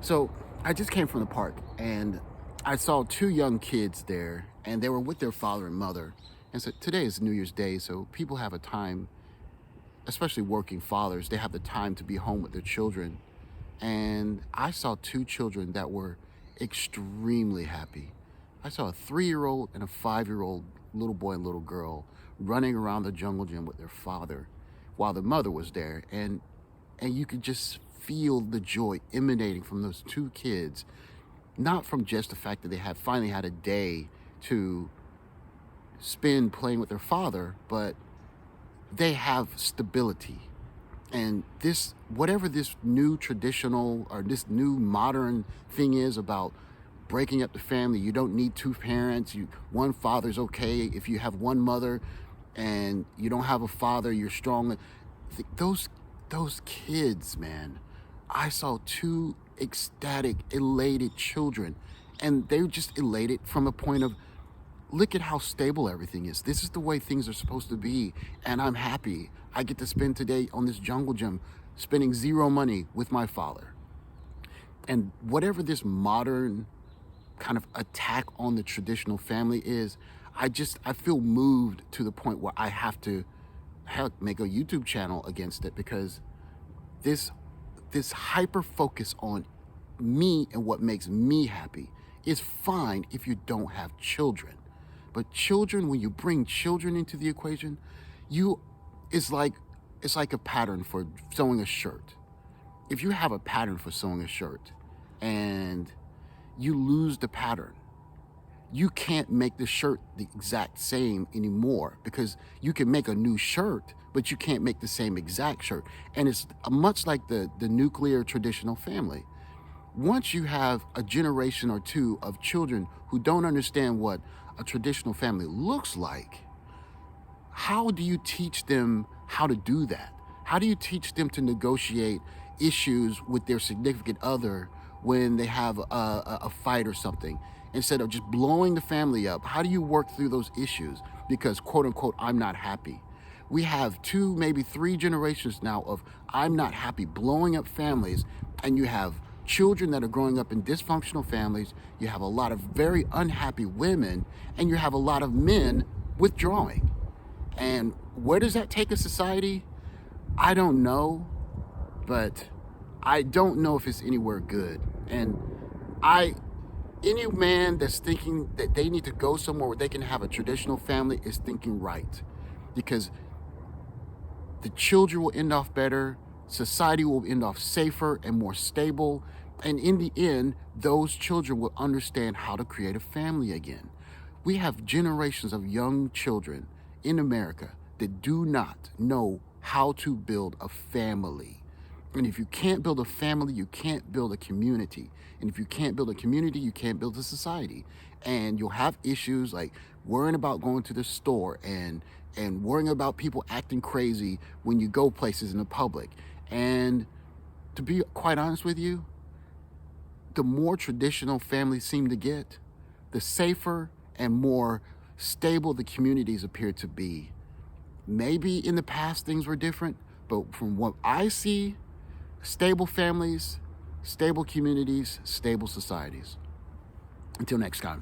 So I just came from the park and I saw two young kids there and they were with their father and mother. And so today is New Year's Day, so people have a time, especially working fathers, they have the time to be home with their children. And I saw two children that were extremely happy. I saw a 3-year-old and a 5-year-old little boy and little girl running around the jungle gym with their father while the mother was there. And you could just feel the joy emanating from those two kids, not from just the fact that they had finally had a day to spend playing with their father, but they have stability. And this, whatever this new traditional or this new modern thing is about breaking up the family, you don't need two parents, one father's okay. If you have one mother and you don't have a father, you're strong. Those kids, man, I saw two ecstatic, elated children, and they were just elated from a point of, look at how stable everything is. This is the way things are supposed to be, and I'm happy. I get to spend today on this jungle gym, spending zero money with my father. And whatever this modern kind of attack on the traditional family is, I feel moved to the point where I have to make a YouTube channel against it, because this hyper focus on me and what makes me happy is fine if you don't have children. But children, when you bring children into the equation, it's like a pattern for sewing a shirt. If you have a pattern for sewing a shirt and you lose the pattern, you can't make the shirt the exact same anymore, because you can make a new shirt, but you can't make the same exact shirt. And it's much like the nuclear traditional family. Once you have a generation or two of children who don't understand what a traditional family looks like, how do you teach them how to do that? How do you teach them to negotiate issues with their significant other when they have a fight or something? Instead of just blowing the family up, how do you work through those issues? Because, quote unquote, I'm not happy. We have 2, maybe 3 generations now of I'm not happy, blowing up families, and you have children that are growing up in dysfunctional families, you have a lot of very unhappy women, and you have a lot of men withdrawing. And where does that take a society? I don't know, but I don't know if it's anywhere good. And any man that's thinking that they need to go somewhere where they can have a traditional family is thinking right, because the children will end off better, society will end off safer and more stable, and in the end, those children will understand how to create a family again. We have generations of young children in America that do not know how to build a family. And if you can't build a family, you can't build a community. And if you can't build a community, you can't build a society. And you'll have issues like worrying about going to the store and worrying about people acting crazy when you go places in the public. And to be quite honest with you, the more traditional families seem to get, the safer and more stable the communities appear to be. Maybe in the past things were different, but from what I see, stable families, stable communities, stable societies. Until next time.